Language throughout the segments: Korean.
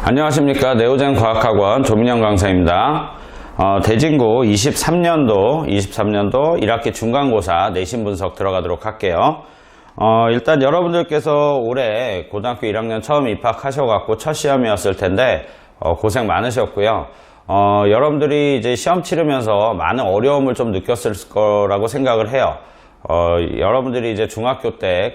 안녕하십니까. 네오젠 과학학원 조민영 강사입니다. 대진고 23년도 1학기 중간고사 내신 분석 들어가도록 할게요. 일단 여러분들께서 올해 고등학교 1학년 처음 입학하셔갖고 첫 시험이었을 텐데 고생 많으셨고요. 여러분들이 이제 시험 치르면서 많은 어려움을 좀 느꼈을 거라고 생각을 해요. 여러분들이 이제 중학교 때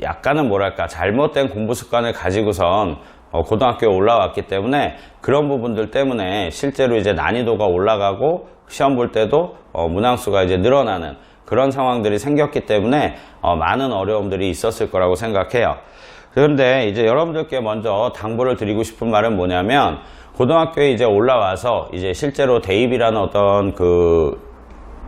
약간은 뭐랄까 잘못된 공부 습관을 가지고선 고등학교에 올라왔기 때문에 그런 부분들 때문에 실제로 이제 난이도가 올라가고 시험 볼 때도 문항수가 이제 늘어나는 그런 상황들이 생겼기 때문에 많은 어려움들이 있었을 거라고 생각해요. 그런데 이제 여러분들께 먼저 당부를 드리고 싶은 말은 뭐냐면, 고등학교에 이제 올라와서 이제 실제로 대입이라는 어떤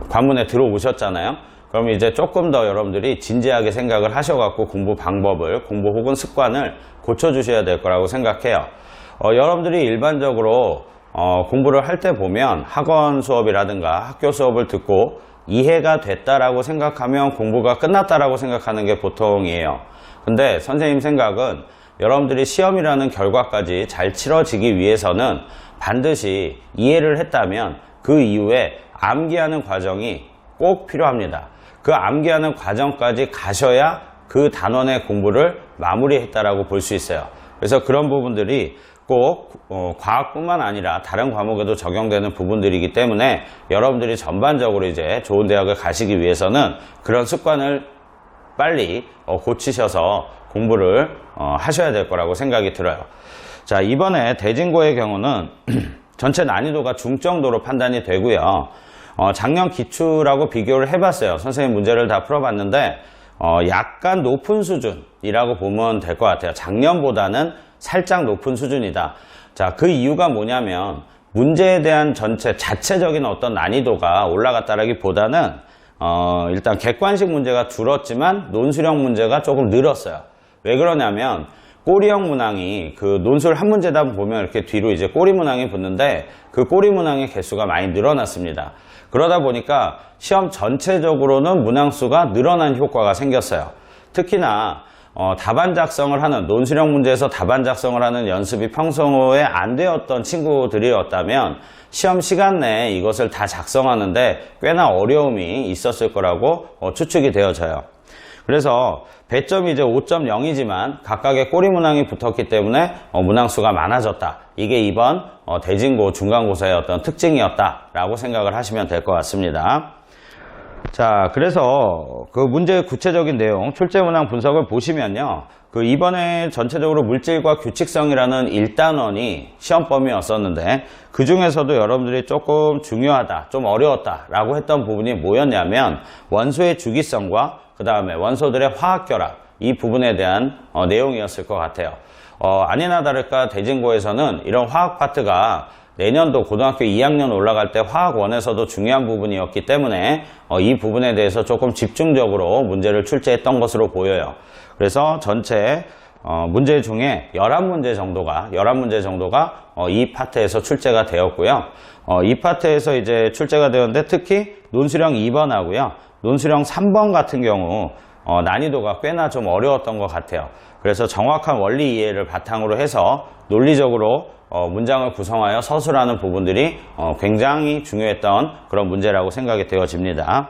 관문에 들어오셨잖아요. 그럼 이제 조금 더 여러분들이 진지하게 생각을 하셔갖고 공부 방법을, 공부 혹은 습관을 고쳐주셔야 될 거라고 생각해요. 여러분들이 일반적으로 공부를 할 때 보면 학원 수업이라든가 학교 수업을 듣고 이해가 됐다라고 생각하면 공부가 끝났다라고 생각하는 게 보통이에요. 근데 선생님 생각은 여러분들이 시험이라는 결과까지 잘 치러지기 위해서는 반드시 이해를 했다면 그 이후에 암기하는 과정이 꼭 필요합니다. 그 암기하는 과정까지 가셔야 그 단원의 공부를 마무리했다라고 볼 수 있어요. 그래서 그런 부분들이 꼭 과학뿐만 아니라 다른 과목에도 적용되는 부분들이기 때문에 여러분들이 전반적으로 이제 좋은 대학을 가시기 위해서는 그런 습관을 빨리 고치셔서 공부를 하셔야 될 거라고 생각이 들어요. 자, 이번에 대진고의 경우는 전체 난이도가 중정도로 판단이 되고요. 작년 기출하고 비교를 해봤어요. 선생님 문제를 다 풀어봤는데 약간 높은 수준이라고 보면 될 것 같아요. 작년보다는 살짝 높은 수준이다. 자, 그 이유가 뭐냐면 문제에 대한 전체 자체적인 어떤 난이도가 올라갔다라기보다는 일단 객관식 문제가 줄었지만 논술형 문제가 조금 늘었어요. 왜 그러냐면 꼬리형 문항이 논술 한 문제다 보면 이렇게 뒤로 이제 꼬리 문항이 붙는데 그 꼬리 문항의 개수가 많이 늘어났습니다. 그러다 보니까 시험 전체적으로는 문항수가 늘어난 효과가 생겼어요. 특히나 답안 작성을 하는, 논술형 문제에서 답안 작성을 하는 연습이 평소에 안 되었던 친구들이었다면 시험 시간 내에 이것을 다 작성하는데 꽤나 어려움이 있었을 거라고 추측이 되어져요. 그래서 배점이 이제 5.0이지만 각각의 꼬리 문항이 붙었기 때문에 문항수가 많아졌다. 이게 이번 대진고 중간고사의 어떤 특징이었다라고 생각을 하시면 될 것 같습니다. 자, 그래서 그 문제의 구체적인 내용, 출제 문항 분석을 보시면요. 이번에 전체적으로 물질과 규칙성이라는 1단원이 시험 범위였었는데 그 중에서도 여러분들이 조금 중요하다, 좀 어려웠다라고 했던 부분이 뭐였냐면 원소의 주기성과 그 다음에 원소들의 화학결합, 이 부분에 대한 내용이었을 것 같아요. 아니나 다를까 대진고에서는 이런 화학 파트가 내년도 고등학교 2학년 올라갈 때 화학원에서도 중요한 부분이었기 때문에 이 부분에 대해서 조금 집중적으로 문제를 출제했던 것으로 보여요. 그래서 전체 문제 중에 11문제 정도가 이 파트에서 출제가 되었고요. 이 파트에서 이제 출제가 되었는데 특히 논술형 2번하고요. 논술형 3번 같은 경우 난이도가 꽤나 좀 어려웠던 것 같아요. 그래서 정확한 원리 이해를 바탕으로 해서 논리적으로 문장을 구성하여 서술하는 부분들이 굉장히 중요했던 그런 문제라고 생각이 되어집니다.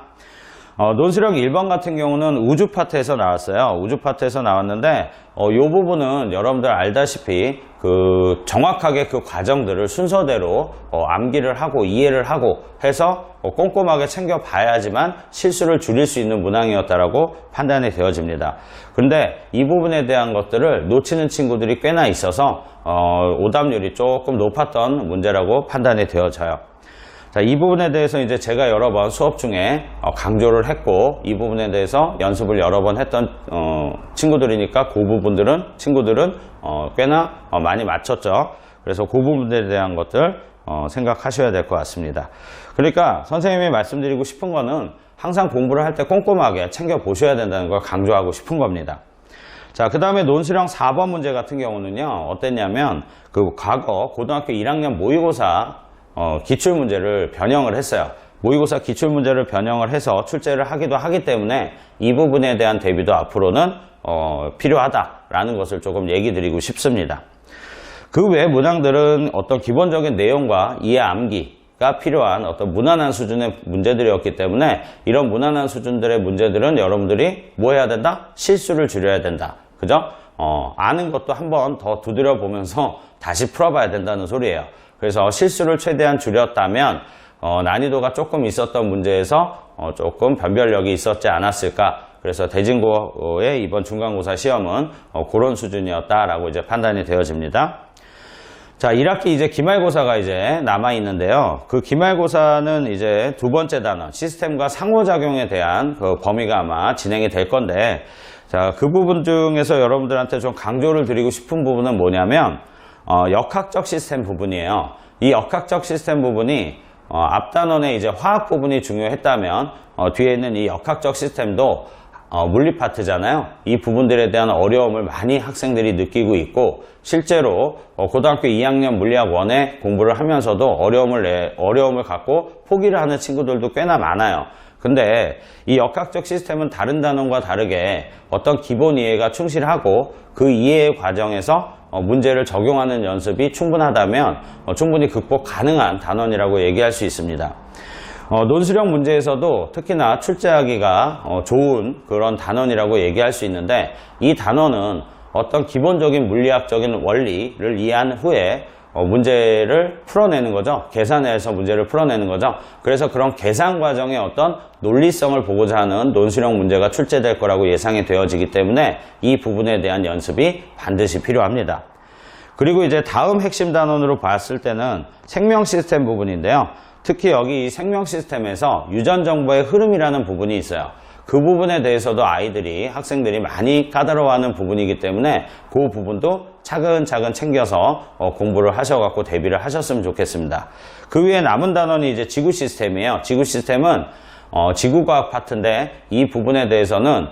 논술형 1번 같은 경우는 우주 파트에서 나왔어요. 우주 파트에서 나왔는데 이 부분은 여러분들 알다시피 정확하게 그 과정들을 순서대로 암기를 하고 이해를 하고 해서 꼼꼼하게 챙겨봐야지만 실수를 줄일 수 있는 문항이었다라고 판단이 되어집니다. 그런데 이 부분에 대한 것들을 놓치는 친구들이 꽤나 있어서 오답률이 조금 높았던 문제라고 판단이 되어져요. 자, 이 부분에 대해서 이제 제가 여러 번 수업 중에 강조를 했고 이 부분에 대해서 연습을 여러 번 했던 친구들이니까 친구들은 꽤나 많이 맞췄죠. 그래서 그 부분에 대한 것들 생각하셔야 될 것 같습니다. 그러니까 선생님이 말씀드리고 싶은 거는 항상 공부를 할 때 꼼꼼하게 챙겨 보셔야 된다는 걸 강조하고 싶은 겁니다. 자, 그 다음에 논술형 4번 문제 같은 경우는요, 어땠냐면 과거 고등학교 1학년 모의고사 기출문제를 변형을 했어요. 모의고사 기출문제를 변형을 해서 출제를 하기도 하기 때문에 이 부분에 대한 대비도 앞으로는 필요하다라는 것을 조금 얘기 드리고 싶습니다. 그 외 문항들은 어떤 기본적인 내용과 이해 암기가 필요한 어떤 무난한 수준의 문제들이었기 때문에 이런 무난한 수준들의 문제들은 여러분들이 뭐 해야 된다? 실수를 줄여야 된다. 그죠? 아는 것도 한번 더 두드려 보면서 다시 풀어봐야 된다는 소리예요. 그래서 실수를 최대한 줄였다면 난이도가 조금 있었던 문제에서 조금 변별력이 있었지 않았을까. 그래서 대진고의 이번 중간고사 시험은 그런 수준이었다라고 이제 판단이 되어집니다. 자, 1학기 이제 기말고사가 이제 남아있는데요. 그 기말고사는 이제 두 번째 단원, 시스템과 상호작용에 대한 그 범위가 아마 진행이 될 건데, 자, 그 부분 중에서 여러분들한테 좀 강조를 드리고 싶은 부분은 뭐냐면, 역학적 시스템 부분이에요. 이 역학적 시스템 부분이, 앞 단원에 이제 화학 부분이 중요했다면, 뒤에 있는 이 역학적 시스템도 물리 파트잖아요. 이 부분들에 대한 어려움을 많이 학생들이 느끼고 있고 실제로 고등학교 2학년 물리학 1에 공부를 하면서도 어려움을 갖고 포기를 하는 친구들도 꽤나 많아요. 근데 이 역학적 시스템은 다른 단원과 다르게 어떤 기본 이해가 충실하고 그 이해 과정에서 문제를 적용하는 연습이 충분하다면 충분히 극복 가능한 단원이라고 얘기할 수 있습니다. 논술형 문제에서도 특히나 출제하기가 좋은 그런 단원이라고 얘기할 수 있는데 이 단원은 어떤 기본적인 물리학적인 원리를 이해한 후에 문제를 풀어내는 거죠. 계산해서 문제를 풀어내는 거죠. 그래서 그런 계산 과정의 어떤 논리성을 보고자 하는 논술형 문제가 출제될 거라고 예상이 되어지기 때문에 이 부분에 대한 연습이 반드시 필요합니다. 그리고 이제 다음 핵심 단원으로 봤을 때는 생명 시스템 부분인데요. 특히 여기 생명 시스템에서 유전 정보의 흐름이라는 부분이 있어요. 그 부분에 대해서도 학생들이 많이 까다로워하는 부분이기 때문에 그 부분도 차근차근 챙겨서 공부를 하셔갖고 대비를 하셨으면 좋겠습니다. 그 위에 남은 단원이 이제 지구 시스템이에요. 지구 시스템은 지구과학 파트인데 이 부분에 대해서는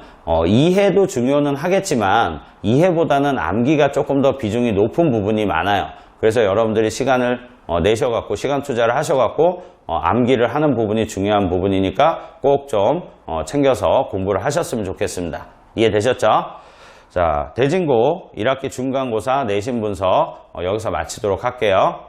이해도 중요는 하겠지만 이해보다는 암기가 조금 더 비중이 높은 부분이 많아요. 그래서 여러분들이 시간을 내셔갖고 시간 투자를 하셔갖고 암기를 하는 부분이 중요한 부분이니까 꼭 좀 챙겨서 공부를 하셨으면 좋겠습니다. 이해되셨죠? 자, 대진고 1학기 중간고사 내신 분석 여기서 마치도록 할게요.